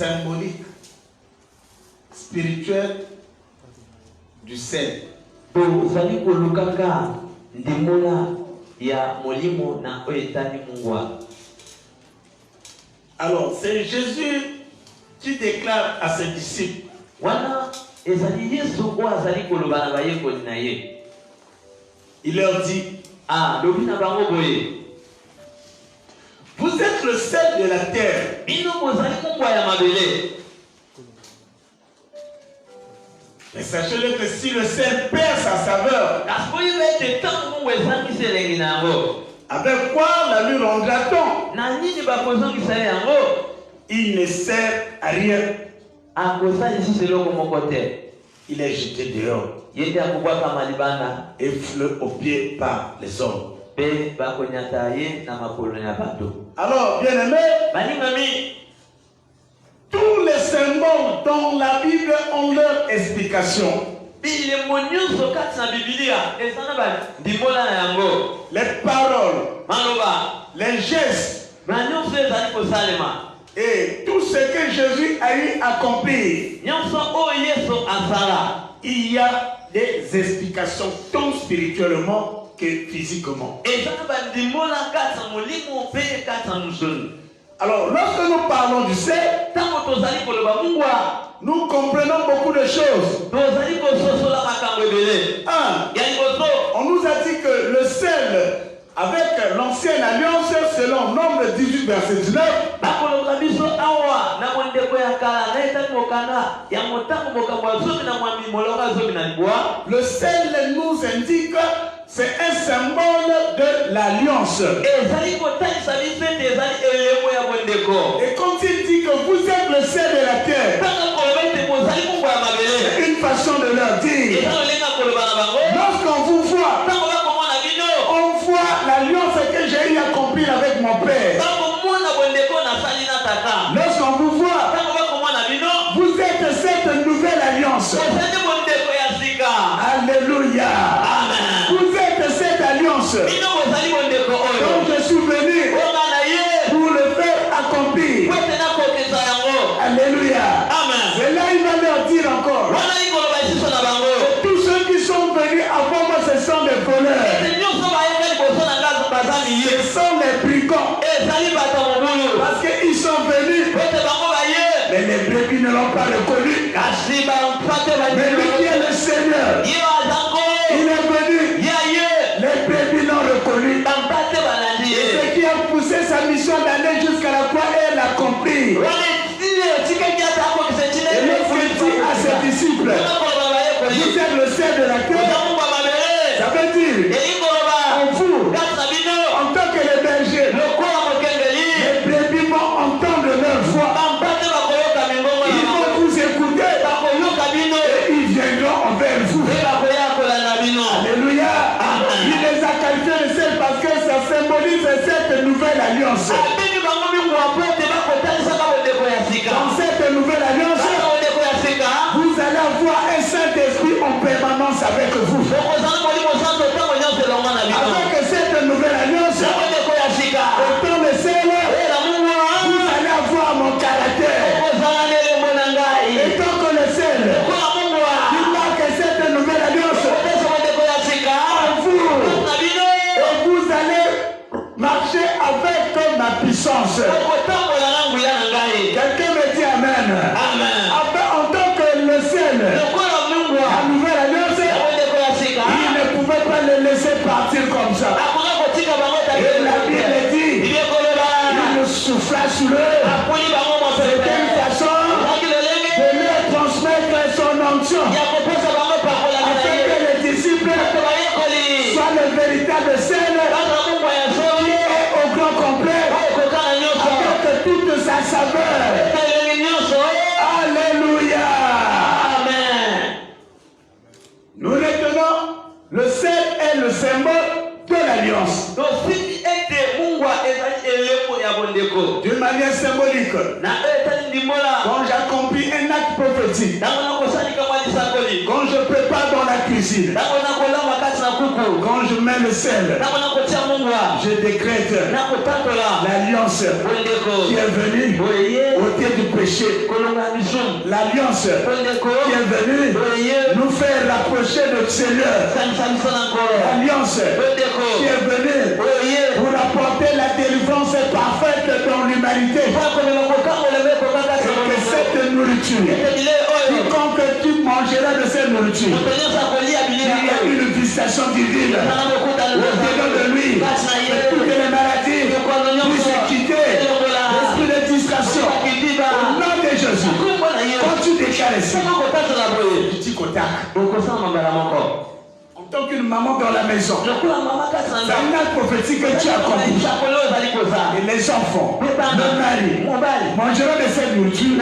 symbolique, spirituel du sel. Tozali kolukaka ndimola ya molimo na oetani mungwa. Alors, c'est Jésus qui déclare à ses disciples. Wana ezali Yesu o azali koloba na bayekoli na ye. Il leur dit, lobi na bango boye. Vous êtes le sel de la terre. Bino bozali mungwa ya mabele. Mais sachez-le que si le sel perd sa saveur, avec quoi la lui rendra-t-on? Il ne sert à rien. Il est jeté dehors, effleuré aux pieds par les hommes. Alors, bien-aimés, tous les symboles dans la Bible ont leur explication. Les paroles, les gestes et tout ce que Jésus a eu à accomplir, il y a des explications tant spirituellement que physiquement. Alors, lorsque nous parlons du sel, nous comprenons beaucoup de choses. On nous a dit que le sel, avec l'ancienne alliance, selon Nombre 18, verset 19, le sel nous indique, c'est un symbole de l'alliance. Et quand il dit que vous êtes le sel de la terre, c'est une façon de leur dire, lorsqu'on vous voit, on voit l'alliance que j'ai eu à accomplir avec mon Père. Lorsqu'on vous voit, vous êtes cette nouvelle alliance. Alléluia. Vous êtes cette alliance. Donc je suis venu pour le faire accomplir. Alléluia. Et là il va leur dire encore, tous ceux qui sont venus avant moi, ce sont des voleurs. Ce sont les brigands. Parce qu'ils sont venus, mais les brebis ne l'ont pas reconnu. Mais lui qui est le Seigneur, il est venu, les brebis l'ont reconnu. Et ce qui a poussé sa mission d'aller jusqu'à la croix, elle l'a compris. Et lorsqu'il dit à ses disciples, vous êtes le sel de la terre, ça veut dire, en vous, en tant que les bergers, les brebis vont entendre leur voix. Ils vont vous écouter et ils viendront envers vous. Alléluia. Il les a qualifiés de sel parce que ça symbolise cette nouvelle alliance. Dans cette nouvelle alliance, vous allez avoir un Saint-Esprit en permanence avec vous. Avec cette nouvelle alliance, étant le sel, vous allez avoir mon caractère. Étant que le sel, il marque cette nouvelle alliance en vous. Et vous allez marcher avec ma puissance. Quelqu'un me dit Amen. En tant que le sel, la nouvelle alliance, il ne pouvait pas le laisser partir comme ça. Et la Bible dit, il souffla sur eux. C'était une façon de leur transmettre son onction. Afin que les disciples soient le véritable sel qui est au grand complet avec toute sa saveur. Alléluia. Nous retenons, le sel est le symbole de l'alliance. D'une manière symbolique, quand j'accomplis un acte prophétique, quand je prépare dans la cuisine, cuisine, quand je mets le sel, je décrète l'alliance qui est venue ôter du péché. L'alliance qui est venue nous faire rapprocher de Seigneur. L'alliance qui est venue pour apporter la délivrance parfaite dans l'humanité. Et que cette nourriture, quiconque tu mangeras de cette nourriture, il y a une visitation divine au-dedans de lui. Et toutes les maladies puissent quitter l'esprit de distraction. Au nom de Jésus, quand tu déclares ici, tu dis qu'au tac. En tant qu'une maman dans la maison, c'est une acte prophétique que tu as accompli. Et les enfants, le mari, mangeront de cette nourriture.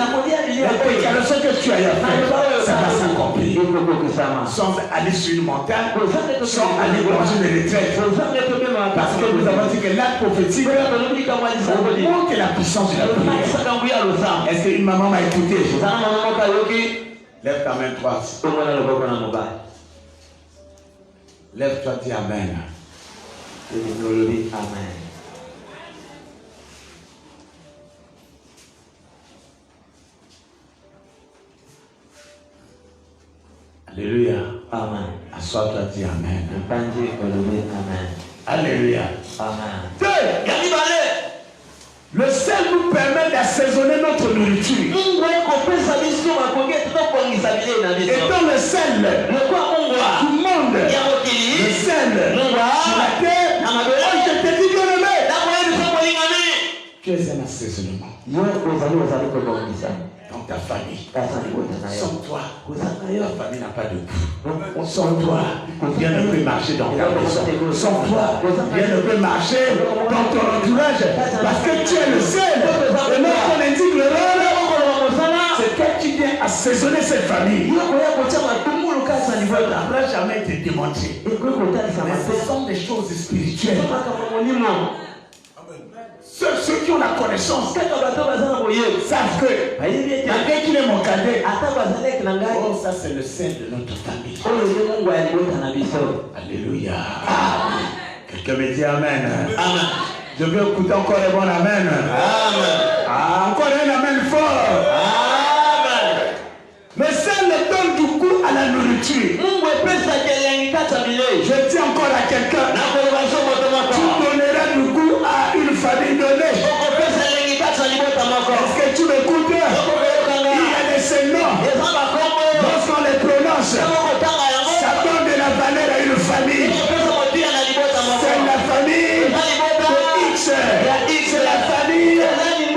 Les déclarations que tu as faites, ça va s'accomplir. Sans aller sur une montagne, sans aller dans une retraite. Parce que nous avons dit que l'acte prophétique montre la puissance de la prière. Est-ce qu'une maman m'a écouté? Lève ta main droite. Lève-toi, dis Amen. Amen. Alléluia. Amen. Assois-toi, dis Amen. Amen. Alléluia. Amen. Le sel nous permet d'assaisonner notre nourriture. Et dans le sel du monde, le sel sur la terre, oh, je te dis bien aimé, tu es un assaisonnement. Dans ta famille, sans toi, la famille n'a pas de goût. Sans toi, rien ne peut marcher dans ta maison. Sans toi, rien ne peut marcher dans ton entourage. Parce que tu es le sel. Et lorsqu'on indique le rôle, c'est toi qui viens assaisonner cette famille. Ça n'aura jamais été démontré. Mais ce sont des choses spirituelles. Ceux qui ont la connaissance savent que quelqu'un qui est mon cadet, oh, ça c'est le sel de notre famille. Alléluia. Quelqu'un me dit Amen. Amen. Je veux écouter encore un bon Amen. Amen. Encore un Amen fort. Amen. Mais ça le donne du goût à la nourriture. Je dis encore à quelqu'un, tu donneras du goût à une famille donnée. Est-ce que tu m'écoutes? Il y a des segments. Lorsqu'on les prononce, ça donne de la valeur à une famille. C'est la famille de X. C'est la famille de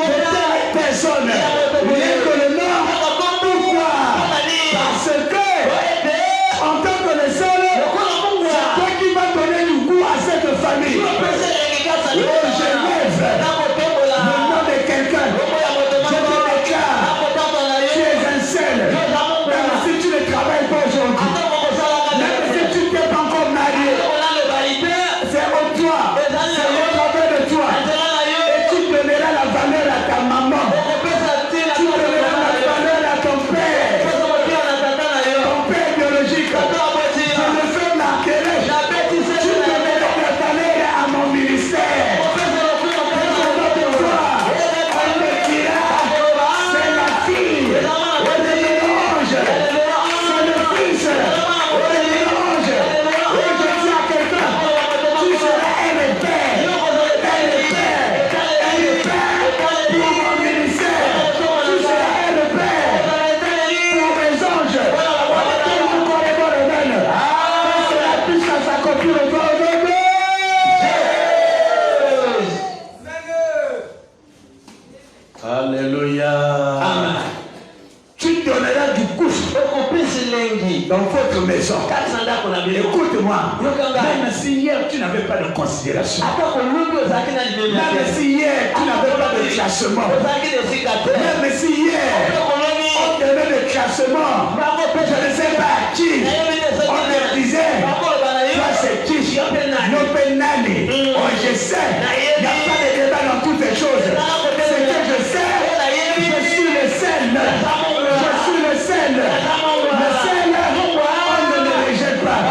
telle personne. Rien que le nom. Pourquoi? Parce que, en tant que le seul, c'est toi qui vas donner du goût à cette famille. Oh, je lève le nom de quelqu'un. Je te déclare, tu es un seul. Même si tu ne travailles pas aujourd'hui, même si tu t'es pas encore marié, c'est au toi, c'est au travers de toi. Et tu donneras la valeur à ta maman. Tu donneras la valeur à ton père. Ton père biologique. Je le fais marquer. Tu donneras la valeur à mon ministère. Alléluia. Amen. Tu donneras du goût dans votre maison. Écoute-moi. Même si hier tu n'avais pas de considération. Même si hier tu n'avais pas de classement. Même si hier on donnait de classement. Je ne sais pas à qui. On te disait, toi c'est qui? Nopenani. Oh, je sais. Il n'y a pas de débat dans toutes les choses. C'est que je sais. Je suis le sel. Je suis le sel. Le sel, on ne le rejette pas.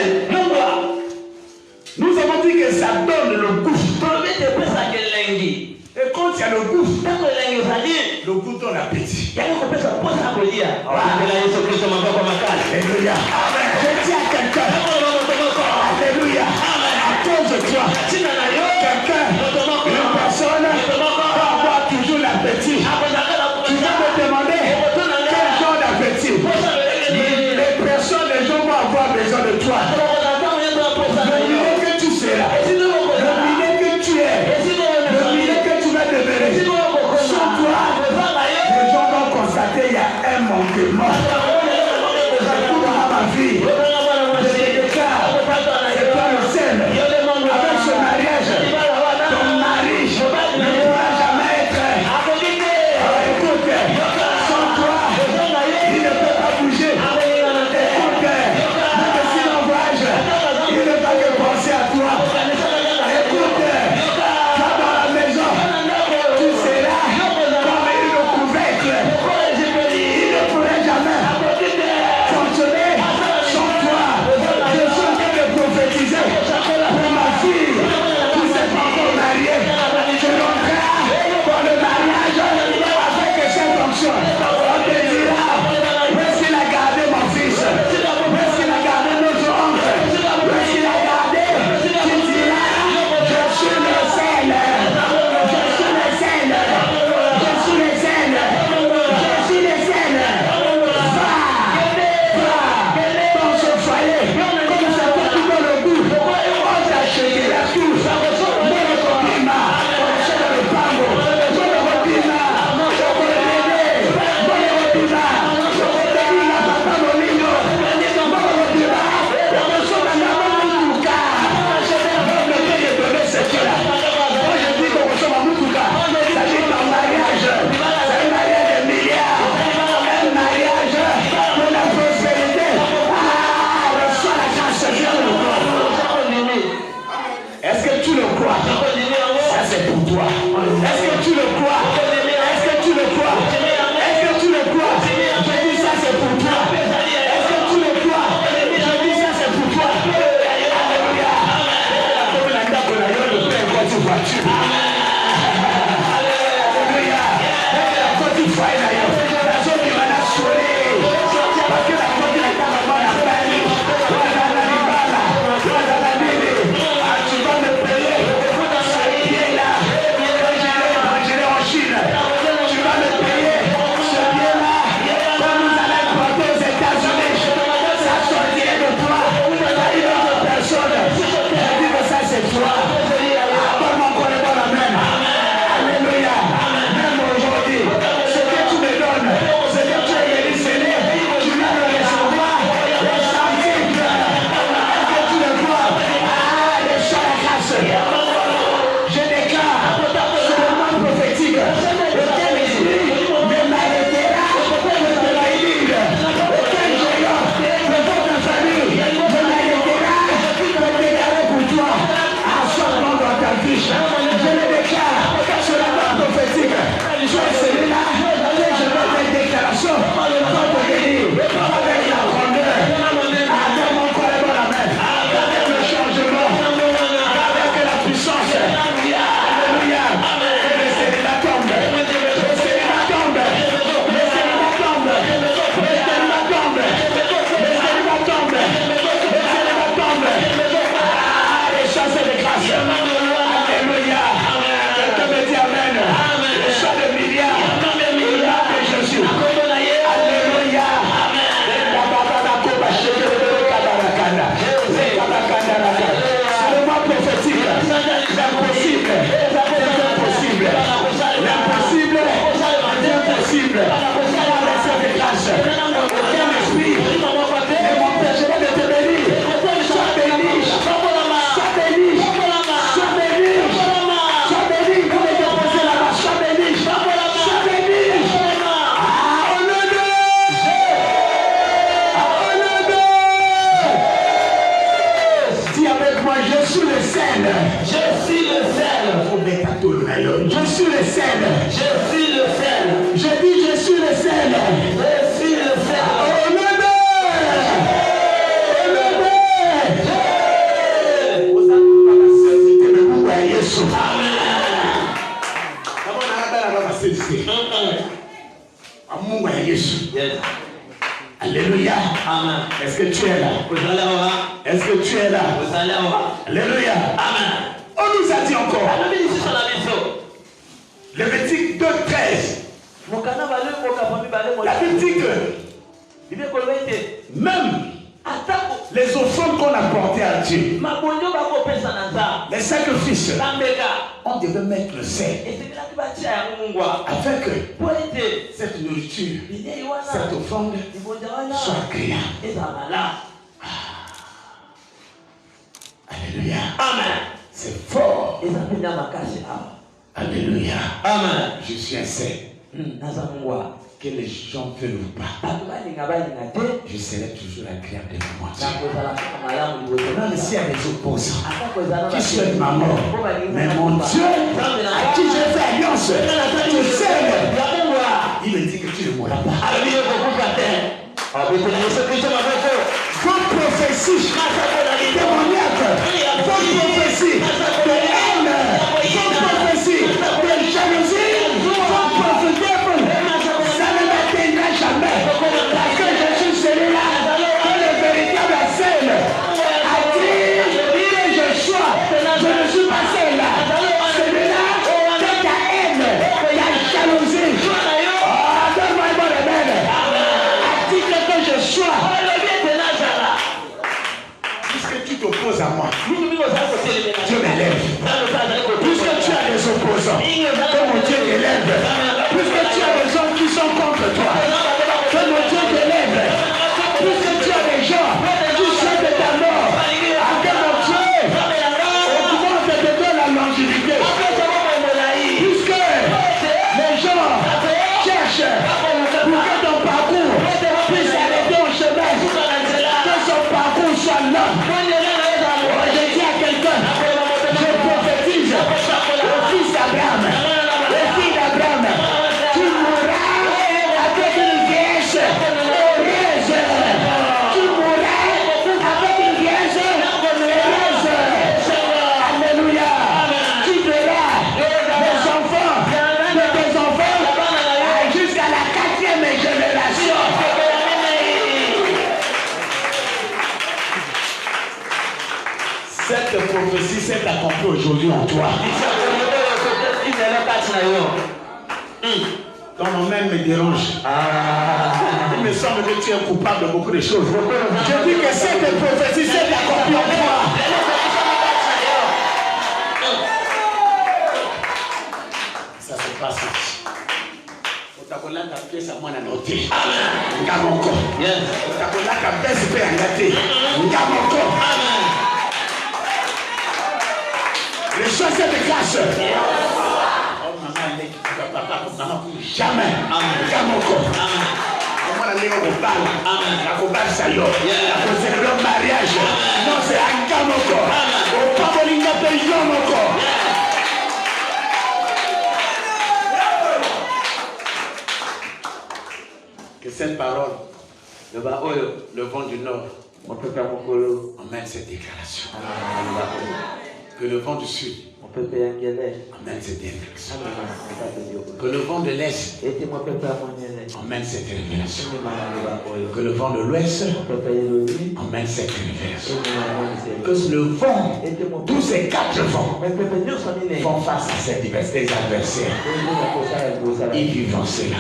l'éternel, nous avons dit que ça donne le goût. Et quand il y a le goût, le goût donne l'appétit. Alléluia. Amen. Je dis à quelqu'un, alléluia, à cause de toi, quelqu'un, une personne va avoir toujours l'appétit. Tu vas me demander quel genre d'appétit. Les personnes, les gens vont avoir besoin de toi. Le milieu que tu seras, le milieu que tu es, le milieu que tu vas devenir. Sur toi, les gens vont constater qu'il y a un manquement. Dans ma vie, je me déclare, c'est pas le seul. Avec ce mariage, ton mari ne pourra jamais être. Écoute, sans toi, il ne peut pas bouger. Écoute, même s'il envoie, il ne va que penser à toi. Écoute, toi dans la maison, tu seras comme une couvercle. Il ne pourrait jamais fonctionner sans toi. Amen. Est-ce que tu es là? Est-ce que tu es là? Alléluia. Amen. On nous a dit encore. Lévitique 2:13. La Bible dit que même les offrandes qu'on apportait à Dieu, les sacrifices, on devait mettre le sel afin que cette nourriture, cette offrande soit agréable. Alléluia. Amen. C'est fort. Alléluia. Amen. Je suis un sel. Que les gens veulent ou pas, je serai toujours agréable devant moi. Même s'il y a des opposants qui souhaitent ma mort, mais mon Dieu, à qui j'ai fait alliance, tu sais, il me dit que tu ne mourras pas. Votre prophétie démoniaque, votre prophétie de haine, votre prophétie de jalousie, votre prophétie, ça ne m'atteindra jamais. Parce que je suis celui-là, que le véritable sel a dit que je sois. Je ne suis pas celle-là. Celui-là, c'est ta haine, ta jalousie. Donne-moi un bon remède. A dit que je sois. Puisque tu t'opposes à moi, Dieu m'élève. Puisque tu as des opposants, que mon Dieu t'élève. Puisque tu as des gens qui sont contre toi, que mon Dieu t'élève. Puisque tu as des gens qui souhaitent ta mort, que mon Dieu augmente de toi la longévité. Puisque les gens cherchent pour que ton parcours puisse arrêter au chemin, que son parcours soit là. Je dis à quelqu'un, je prophétise au fils d'Abraham, le fils d'Abraham, tu mourras avec une vieillesse heureuse. Tu mourras avec une vieillesse heureuse. Alléluia. Tu verras les enfants de tes enfants jusqu'à la 4e génération. Cette prophétie s'est accomplie aujourd'hui en toi. Ton nom même me dérange. Il me semble que tu es coupable de beaucoup de choses. Je dis que cette prophétie s'est accomplie en toi. Ça se passe ici. Otakolaka pièce à moi na noté. Ngamoko. Otakolaka baisse pe angate. Ngamoko. Les choses se déclenchent. Oh maman, maman, jamais. Ngamoko. Comment la léo parle? La combat ça yo. La célébrer le mariage. Non, c'est un Ngamoko. Au Pabolinga Peyomoko. Que cette parole, le vent du nord, emmène cette déclaration. Que le vent du sud emmène cette révélation. Que le vent de l'est emmène cette révélation. Que le vent de l'ouest emmène cette révélation. Que le vent, tous ces 4 vents font face à cette diversité des adversaires. Ils vivent en cela.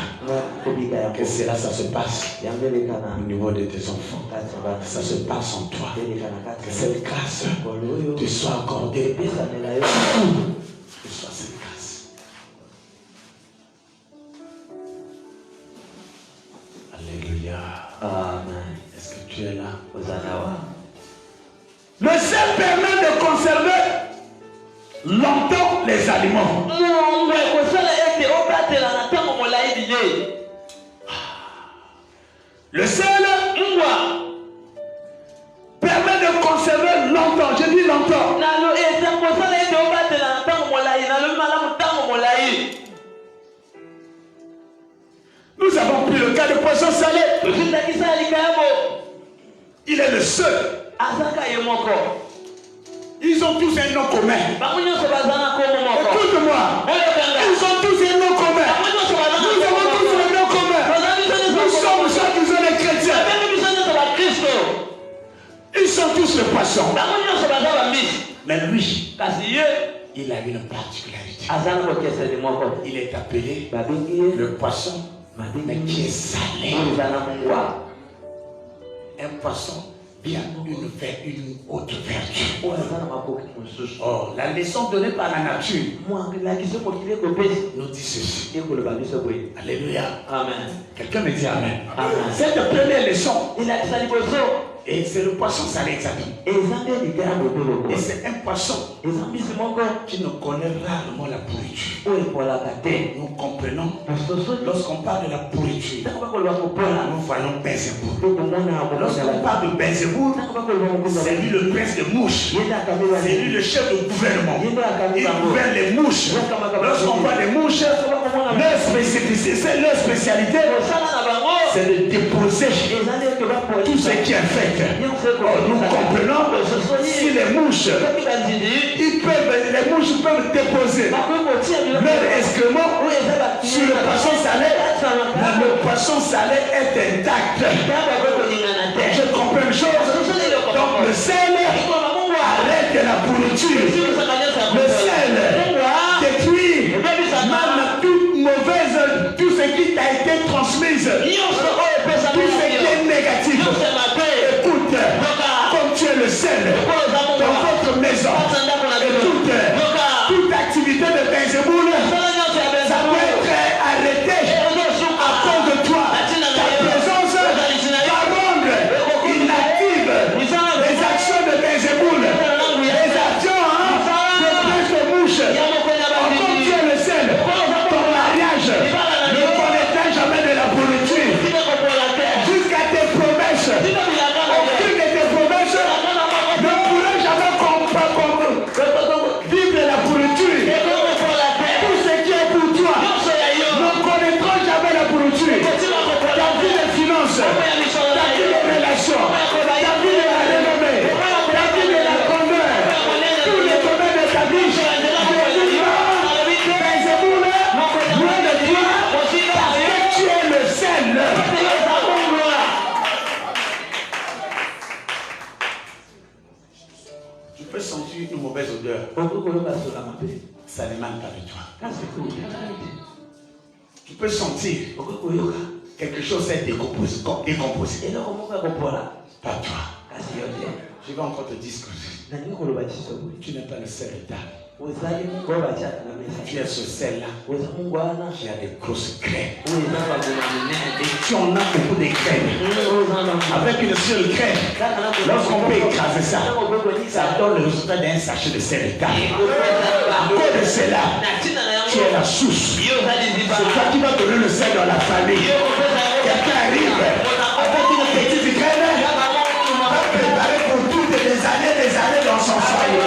Que cela, ça se passe au niveau de tes enfants. Ça se passe en toi. Que cette grâce te soit accordée. Que soit cette grâce. Alléluia. Amen. Est-ce que tu es là? Le sel permet de conserver longtemps les aliments. Le sel permet de conserver longtemps. Je dis longtemps. Nous avons pris le cas de poisson salé. Il est le seul. Ils ont tous un nom commun. Écoute-moi. Ils ont tous un nom commun. Nous avons tous un nom commun. Nous sommes soi-disant les chrétiens. Mais lui, il a une particularité. Il est appelé le poisson, mais qui est salé. Un poisson qui a une autre vertu. Oh, la leçon donnée par la nature nous dit ceci. Alléluia. Amen. Quelqu'un me dit Amen. Amen. Cette première leçon, et c'est le poisson salé exactement. Et c'est un poisson qui ne connaît rarement la pourriture. Nous comprenons, lorsqu'on parle de la pourriture, nous voyons Belzéboul. Lorsqu'on parle de Belzéboul, c'est lui le prince de mouches. C'est lui le chef de gouvernement. Il gouverne les mouches. Lorsqu'on parle des mouches, leur spécialité, c'est de déposer tout ce qui est fait. Nous comprenons, si les mouches, les mouches peuvent déposer leur excrément sur le poisson salé, le poisson salé est intact. Je comprends une chose. Donc le sel arrête la pourriture. Le sel détruit même toute mauvaise, tout ce qui t'a été transmis, tout ce qui est négatif. Écoute, comme tu es le sel dans votre maison, écoute, toute activité de Belzéboul, ça peut être arrêté à cause de toi. Ta présence va rendre inactive les actions de Belzéboul, les actions de prince de mouche. Comme tu es le sel, ton mariage ne connaîtra jamais de la pourriture. Jusqu'à tes promesses, aucune de tes promesses ne pourra jamais vivre de la pourriture. Tout ce qui est pour toi ne connaîtra jamais la pourriture. Ta vie de finances, ta vie de relations, ta vie de la renommée, ta vie de la grandeur, tous les domaines de ta vie. Belzéboul, loin de toi, parce que tu es le sel. Tu peux sentir une mauvaise odeur. Ça n'émane pas de toi. Tu peux sentir quelque chose s'est décomposé. Pas toi. Je vais encore te dire ce que tu n'es pas le sel d'état. Tu es ce sel-là qui a des grosses crèmes. Et tu en as beaucoup de crèmes. Avec une seule crème, lorsqu'on peut écraser ça, ça donne le résultat d'un sachet de sel d'état. À cause de cela, tu es la source. C'est toi qui vas donner le sel dans la famille. Quelqu'un arrive avec une petite crème, va préparer pour toutes les années dans son foyer.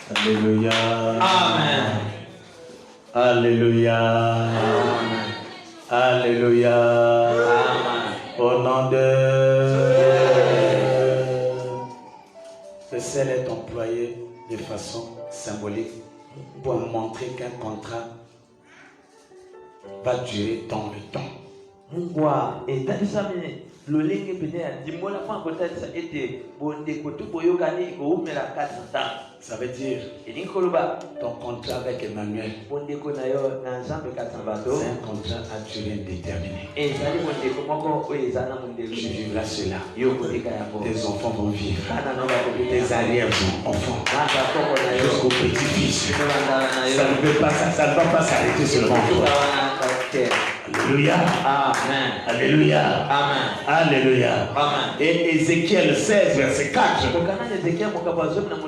Alléluia. Amen. Alléluia. Amen. Alléluia. Amen. Au nom de... Le sel est employé de façon symbolique pour montrer qu'un contrat va durer dans le temps. Ça veut dire ton contrat avec Emmanuel, c'est un contrat à durée indéterminée. Tu vivras cela. Tes enfants vont vivre. Tes arrière-enfants. Jusqu'au petit-fils. Ça ne va pas s'arrêter seulement toi. Alléluia. Amen. Alléluia. Amen. Alléluia. Amen. Et Ézéchiel 16, verset 4.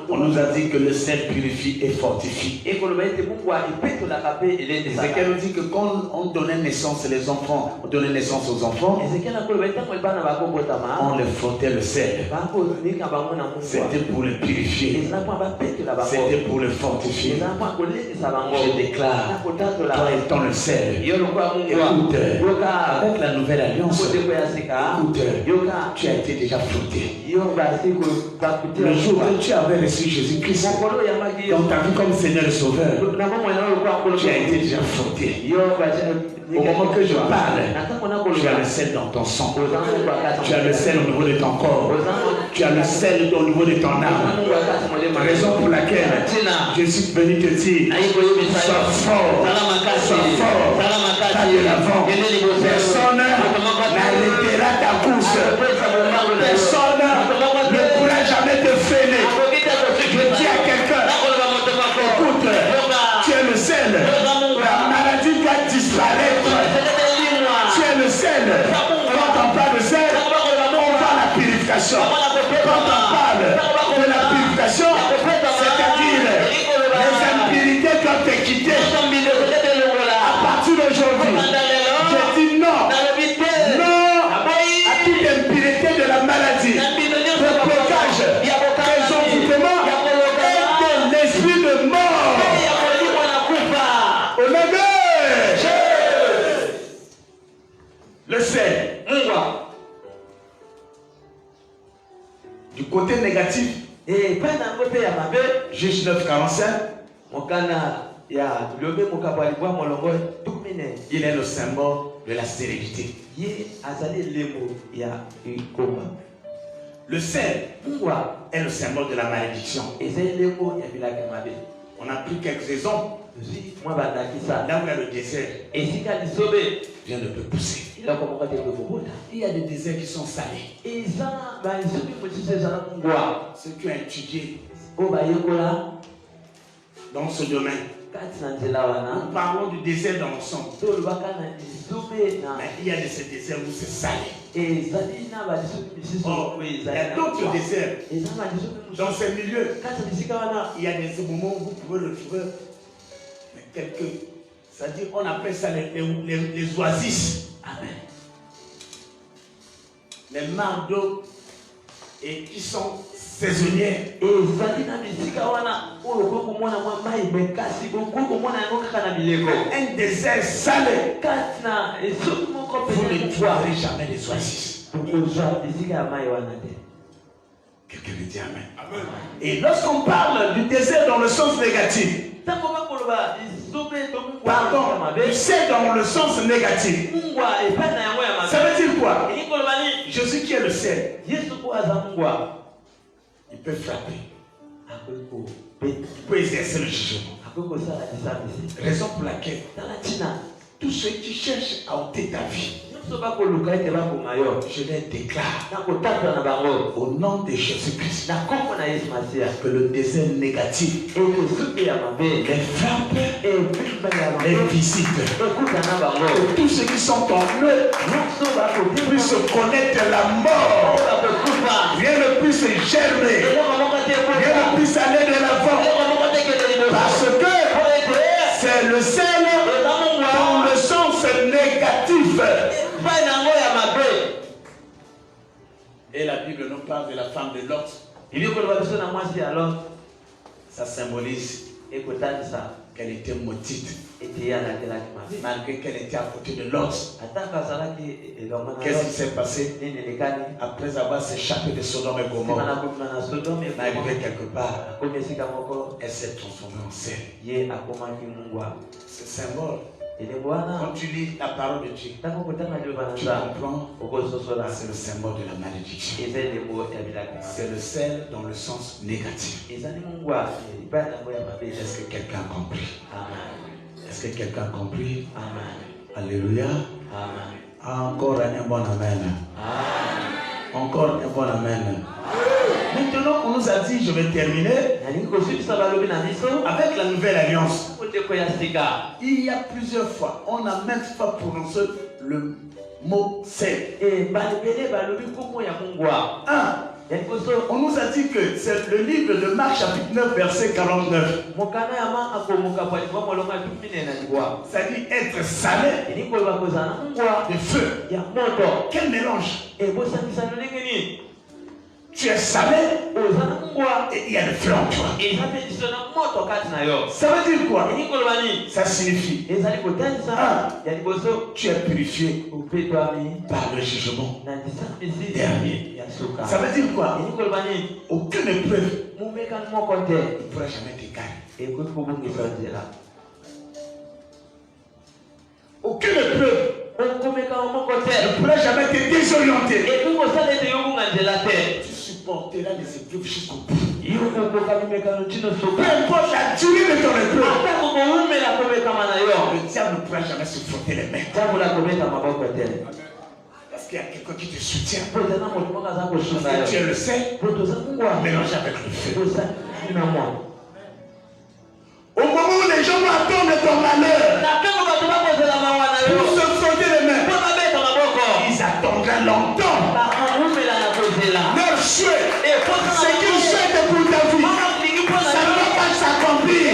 On nous a dit que le sel purifie et fortifie. Ézéchiel nous dit que quand on donnait naissance aux enfants, on les frottait le sel. C'était pour le purifier. C'était pour le fortifier. Je déclare, toi étant le sel, écoute, Écoute, avec la nouvelle alliance, écoute, tu as été déjà frotté. Le jour où tu avais reçu Jésus-Christ dans ta vie comme Seigneur et Sauveur, tu as été déjà frotté. Au moment que je parle, tu as le sel dans ton sang. Tu as le sel au niveau de ton corps. Tu as le sel au niveau de ton âme. Raison pour laquelle je suis venu te dire, sois fort, taille l'avant. Personne n'arrêtera ta course. Personne ne pourra jamais te freiner. Je dis à quelqu'un, écoute, tu es le sel. La maladie va disparaître. Tu es le sel. Quand on parle de sel, on voit la purification. Quand on parle de la purification, c'est-à-dire les impurités qui ont été quittées. À partir d'aujourd'hui, je dis non. Non à toute impureté de la maladie, le blocage, les envoûtements et de l'esprit de mort. Au nom de le sel. Du côté négatif, Juge 9:45, il est le symbole de la stérilité. Le sel est le symbole de la malédiction. On a pris quelques exemples. Là où il y a le désert, rien ne peut pousser. Il y a des déserts qui sont salés. Ceux qui ont étudié dans ce domaine, nous parlons du désert dans le sang. Mais il y a de ces déserts où c'est salé. Oh, il y a d'autres déserts. Dans ces milieux, il y a des moments où vous pouvez le trouver. Mais quelques, c'est-à-dire, on appelle ça les oasis. Amen. Les mares d'eau et qui sont saisonnières. Un désert salé. Vous ne trouverez jamais les oasis. Quelqu'un me dit amen. Amen. Et lorsqu'on parle du désert dans le sens négatif, pardon, du sel dans le sens négatif, ça veut dire quoi? Jésus qui est le sel, il peut frapper, il peut exercer le jugement. Raison pour laquelle tous ceux qui cherchent à ôter ta vie, je les déclare au nom de Jésus-Christ que le désert négatif, les frappes, les visites, que tous ceux qui sont en eux puissent connaître la mort. Rien ne puisse germer, rien ne puisse aller de l'avant, parce que c'est le sel dans le sens négatif. Et la Bible nous parle de la femme de Lot. Ça symbolise qu'elle était maudite. Malgré qu'elle était à côté de Lot. Qu'est-ce qui s'est passé? Après avoir s'échappé de Sodome et Gomorrhe, arrivée quelque part, elle s'est transformée en sel. Ce symbole, quand tu lis la parole de Dieu, tu comprends, c'est le symbole de la malédiction. C'est le sel dans le sens négatif. Est-ce que quelqu'un a compris? Est-ce que quelqu'un a compris? Alléluia. Encore un bon amen. Encore un bon amen. Maintenant, on nous a dit, je vais terminer, avec la nouvelle alliance. Il y a plusieurs fois, on a même pas prononcé le mot sel. On nous a dit que c'est le livre de Marc chapitre 9 verset 49. Ça dit être salé de feu. Quel mélange! Tu es salé. Et il y a le feu en toi. Ça veut dire quoi? Ça signifie tu es purifié par le jugement dernier. Ça veut dire quoi? Aucune épreuve ne pourra jamais t'égarer. Aucune épreuve ne pourra jamais te désorienter. Tu supporteras les épreuves jusqu'au bout. Peu importe la durée de ton épreuve, le diable ne pourra jamais se frotter les mains. Parce qu'il y a quelqu'un qui te soutient. Tu es le sel mélangé avec le feu. Au moment où les gens vont attendre ton malheur pour se frotter les mains, ils attendront longtemps. Leur souhait, ce qu'ils souhaitent pour ta vie, ça ne va pas s'accomplir.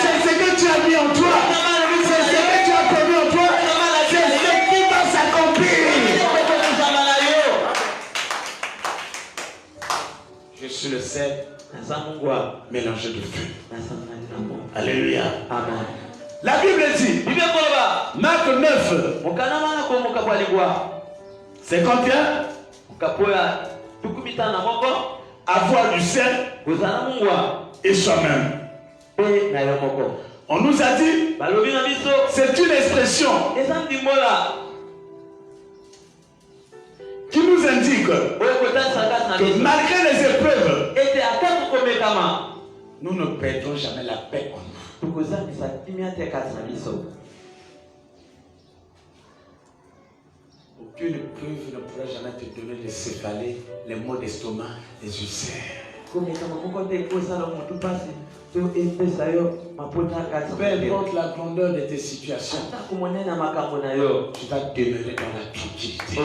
C'est ce que tu as mis en toi. C'est ce que tu as promis en toi. C'est ce qui va s'accomplir. Je suis le sel mélangé de feu. Alléluia. Amen. La Bible dit, Marc 9, 51, avoir du sel et soi-même. On nous a dit, c'est une expression qui nous indique que malgré les épreuves, nous ne perdrons jamais la paix en nous. Aucune épreuve ne pourra jamais te donner les céphalées, les maux d'estomac, les ulcères. Peu importe la grandeur de tes situations, tu vas demeurer dans la tranquillité.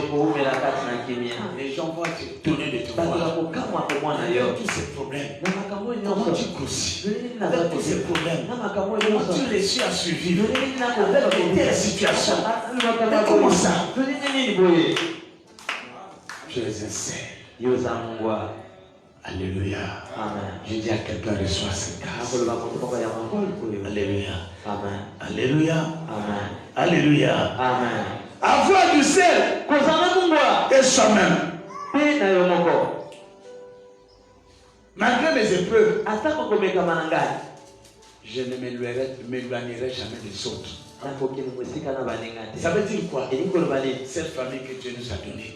Les gens vont te donner de te voir. Avec tous ces problèmes, comment tu grossis? Avec tous ces problèmes, comment tu réussis à survivre? Avec telle situation, mais comment ça? Je les insère. Alléluia. Amen. Je dis à quelqu'un, reçois cette grâce. Alléluia. Amen. Alléluia. Amen. Alléluia. Amen. Avoir du sel et soi-même. Malgré mes épreuves, je ne m'éloignerai jamais des autres. Ça veut dire quoi? Cette famille que Dieu nous a donnée,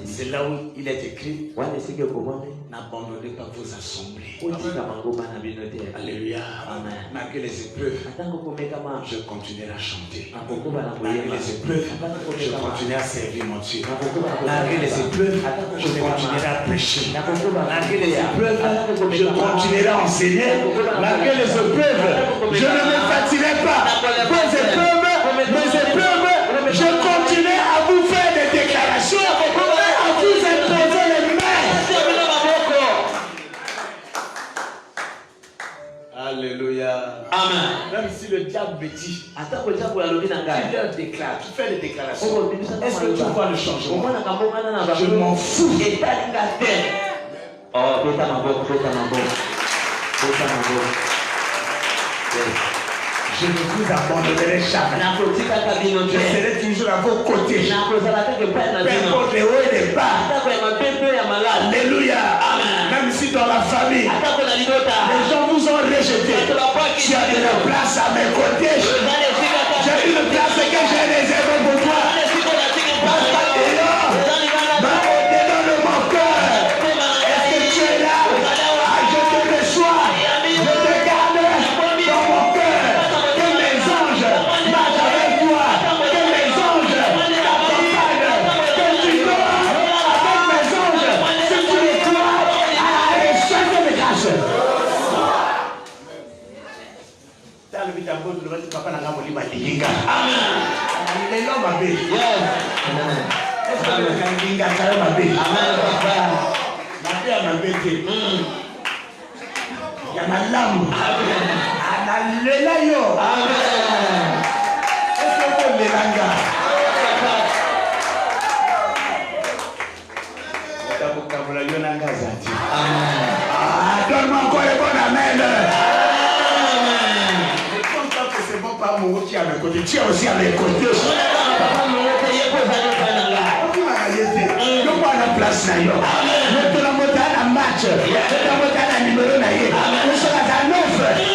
c'est là où il est écrit, n'abandonnez pas vos assemblées. Alléluia. Malgré les épreuves, je continuerai à chanter. Malgré les épreuves, je continuerai à servir mon Dieu. Malgré les épreuves, je continuerai à prêcher. Malgré les épreuves, je continuerai à enseigner. Malgré les épreuves, je ne me fatiguerai pas. Mes épreuves, je continue à vous faire des déclarations, à vous imposer les mains. Alléluia. Amen. Même si le diable me dit, tu leur déclares, tu fais des déclarations. Est-ce que tu vois le changement? Je m'en fous. Oh, je ne vous abandonnerai jamais. Je serai toujours à vos côtés. Peu importe les hauts et les bas. Alléluia. Même si dans la famille, les gens vous ont rejeté, tu as de la place à mes côtés. J'ai une place que j'ai réservée pour toi. côté. Tiens aussi à mes côtés. Donc, on a la place. Maintenant, on a un match. Maintenant, on a un numéro. Nous sommes à 9.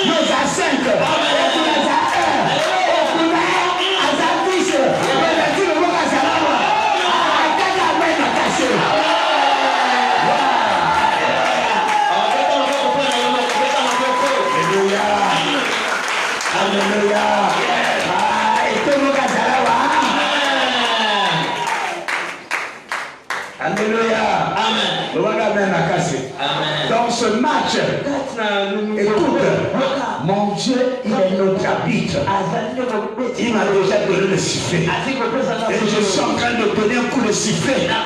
Nous à 5. On a 1. Alléluia. Alléluia. Amen. Dans ce match, écoute, mon Dieu, il est notre arbitre. Il m'a déjà donné le sifflet. Et je suis en train de donner un coup de sifflet à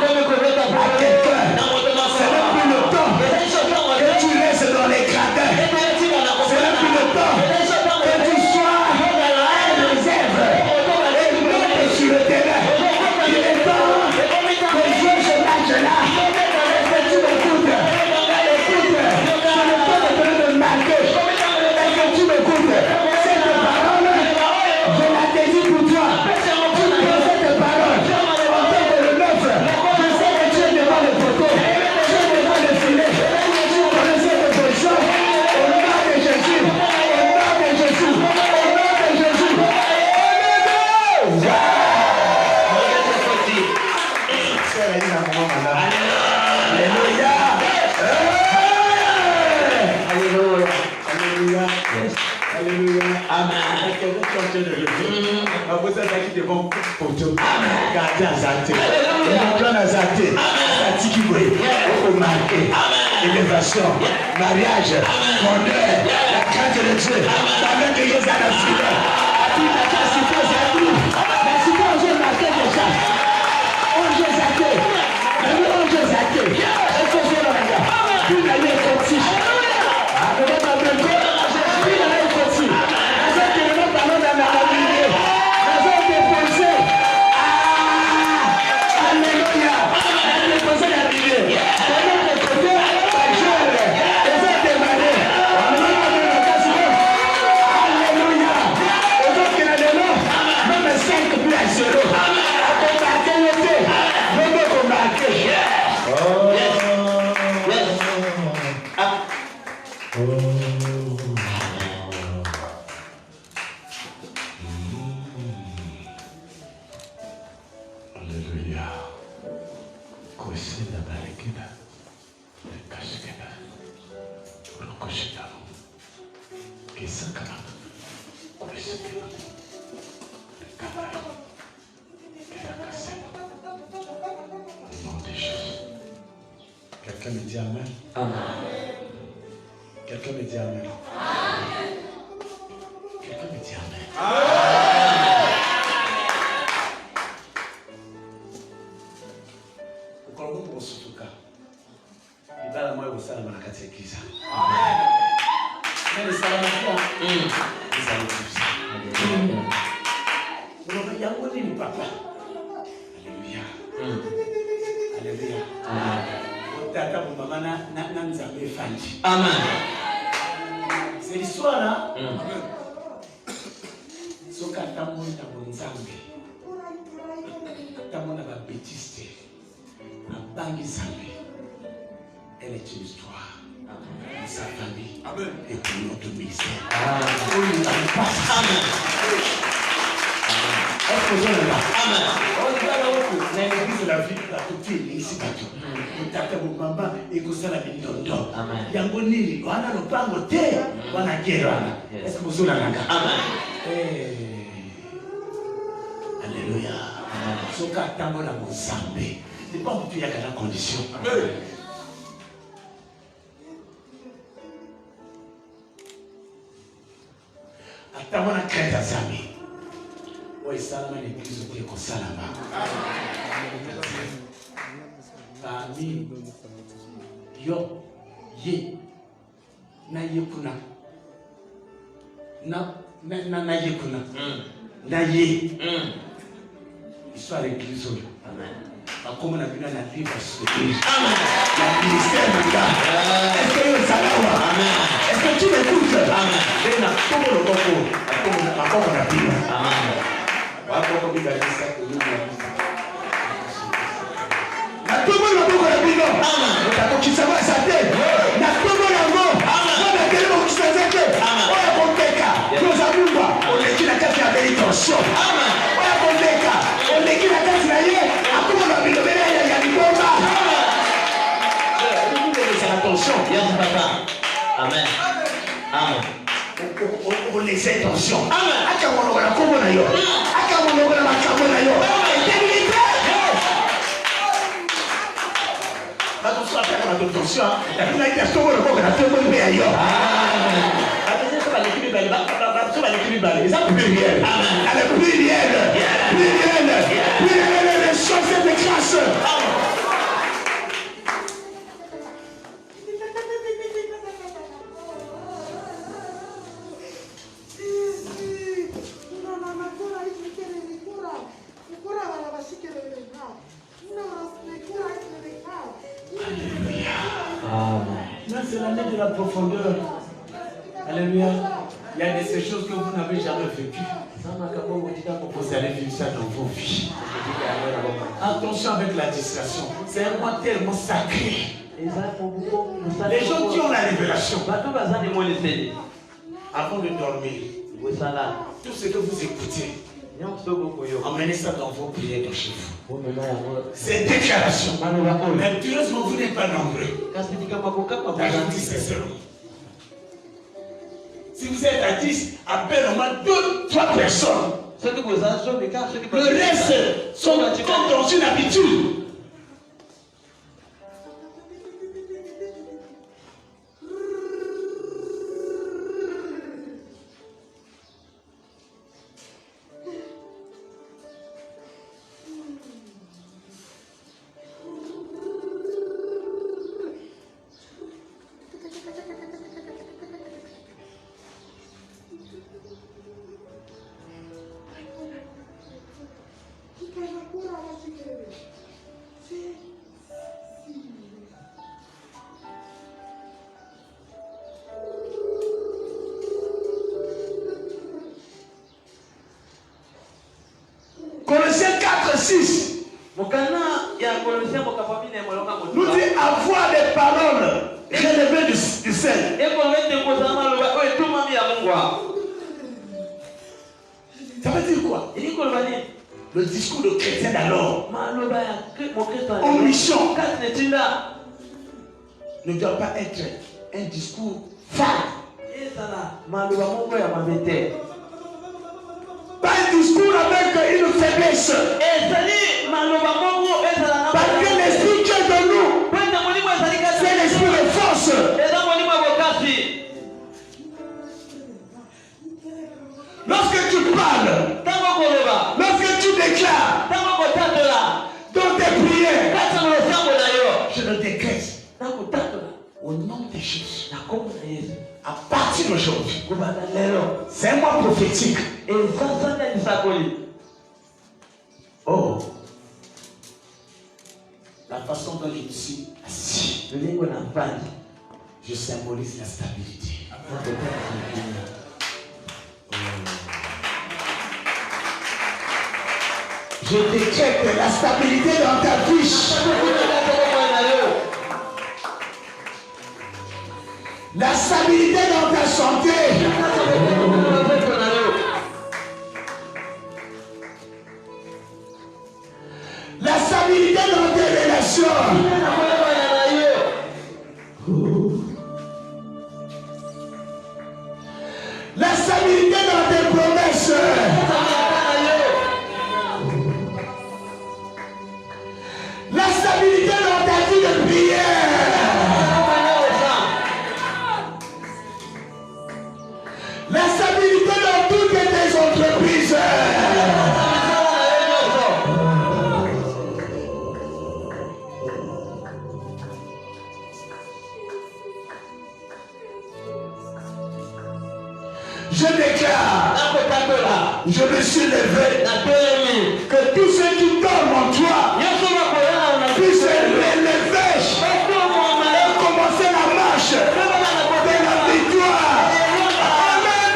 quelqu'un. C'est même plus le temps que tu restes dans les gradins. C'est même plus le temps que tu sois à réserve et monter sur le terrain. Il est temps de jouer ce match-là. Est-ce que tu m'écoutes? Écoute, c'est le temps de marquer. Est-ce que tu m'écoutes? Cette parole, je la désire pour toi. Tu prends cette parole en tant que le neuf. Je sais que tu es devant le poteau. Tu es devant le filet. Tu connais cette position. Au nom de Jésus. Au nom de Jésus. Au nom de Jésus. Alléluia. Alléluia. Alléluia. Alléluia. Amen. Vous êtes aquí devant le poteau. Gardez à Zate. Montrons à Zate. Statiki Boy. Au marqué. Élévation. Mariage. Honneur. La crainte de Dieu. La main de Jésus à la suite. La suppose à tout. La suppose est marquée déjà. Ange Zate. Ange Zate. Est-ce que c'est là? Puis la nuit est comme Quelqu'un me dit amen. Amen. Quelqu'un me dit amen. Amen. Quelqu'un me dit amen. Amen. Ukorogo kusutuka. Ibala moyo usalama na kati ya giza. Amen. Nani salama kwa? Amen. Mungu yangu ni papa. Alléluia. Alléluia. Amen. Tata pour maman na nzambe fanji. Amen. C'est l'histoire là. Amen. Soka tamona na bonzambe. Tamona ba bêtise. Abangi zambe. Elle est une histoire. Amen. Sa famille. Amen. Et pour notre ministère. Amen. Amen. Est-ce que vous êtes là? Amen. On va là où l'église de la vie la côté ici bateau. Tata mama ekosala bindondo. Amen. Yango nini wana lopango te wana gera. Est-ce que vous êtes là? Amen. Alléluia. Soka tambo la Mozambe. C'est pas pour y a la condition. Amen. Atamo na kreta zami. Oui, salama l'église qui est comme salama. Parmi yo ye na yekuna na yekuna na ye histoire l'église. Amen. Comme on a vu dans la Bible, amen. La ministère de God. Est-ce que tu m'écoutes? Amen. Makoko na pima. Amen. Makoko bibalisa kuyuma. Na tout le monde makoko na pima. Amen. Utakokisama sate. Na tout le monde yango. Amen. Wana kele mokisazeke. Amen. Oya kondeka. Yoza mumba. Oleki na kati ya bénédiction. Amen. Oya kondeka. Oleki na kati na ye. Akuma na bilobele ya libomba. Attention. Yes, papa. Amen. Amen. On les attention. Amen. Aka mono na komo na yo. Aka mono na makambo na yo. Intégrité. Attention, attention. La question on le na tout le monde yo. Attention sur l'équipe belle. Sur l'équipe belle. Ils ont pluriel. Amen. Avec pluriel. Pluriel. Les choses de classe. C'est l'année de la profondeur. Alléluia. Il y a ces choses que vous n'avez jamais vécues. Vous allez vivre ça dans vos vies. Attention avec la distraction. C'est un mois tellement sacré. Les gens qui ont la révélation, avant de dormir, tout ce que vous écoutez, emmenez ça dans vos prières de chez vous. C'est une déclaration. Mais curieusement, vous n'êtes pas nombreux. Ajoutez ces seulement. Si vous êtes à 10, à peine au moins 2-3 personnes. Le reste sont comme dans une habitude. Colossiens 4-6 nous dit avoir des paroles relevées du sel. Ça veut dire quoi? Le discours de chrétien d'alors en mission ne doit pas être un discours fade. Pas un discours avec une faiblesse. Parce que l'esprit qui est de nous, c'est l'esprit de force. Lorsque tu parles, lorsque tu déclares dans tes prières, je le décrète au nom de Jésus. À partir d'aujourd'hui, c'est un mois prophétique. Oh, la façon dont je suis assis, je symbolise la stabilité. Je décrète la stabilité dans ta vie. La stabilité dans ta santé. La stabilité dans tes relations. La stabilité dans tes promesses. La stabilité dans ta vie de prière. La stabilité dans toutes tes entreprises. Je déclare, je me suis levé, que tous ceux qui dorment en toi puissent se relever et commencer la marche de la victoire. Amen.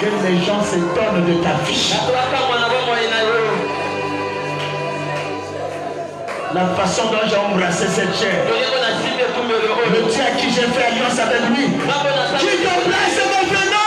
Que les gens s'étonnent de ta vie. La façon dont j'ai embrassé cette chair. Le Dieu à qui j'ai fait alliance avec lui. Qui t'embrasse maintenant.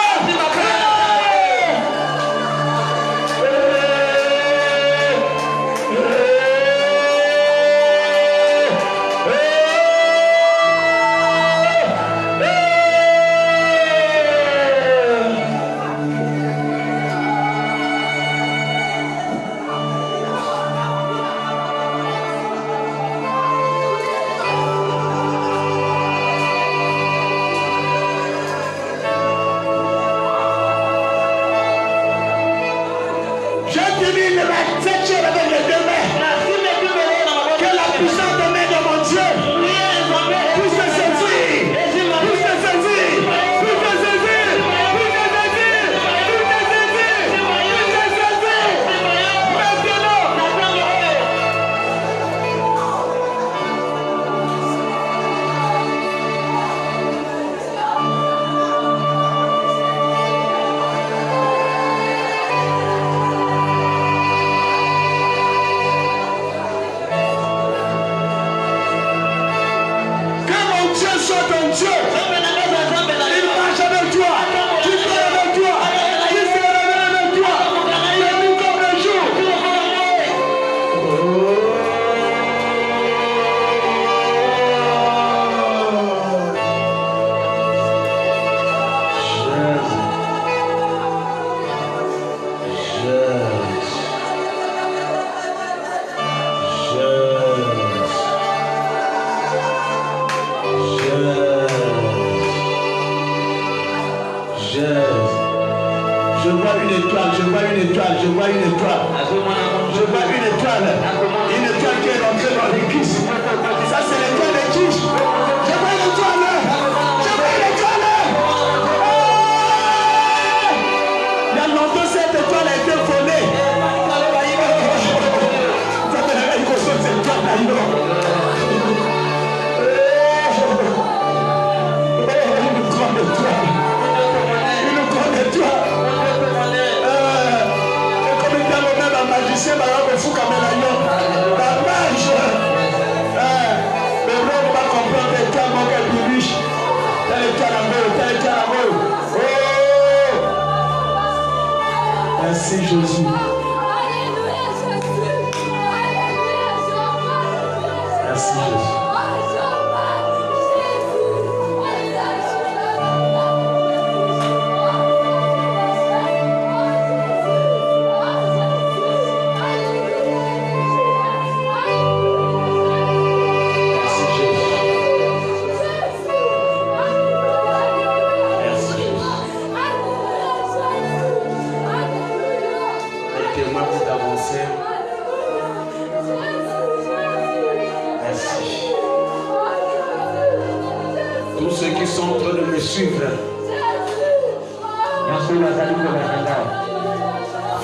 Merci Jésus. Merci Jésus.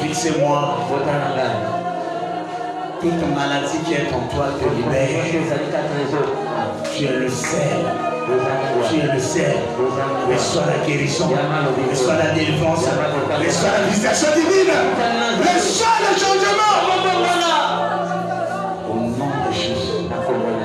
Fixez-moi. Toute maladie qui est en toi te libère. Tu es le sel. Tu es le sel. Reçois la guérison. Reçois la délivrance. Reçois la visitation divine. Reçois le changement. Au nom de Jésus.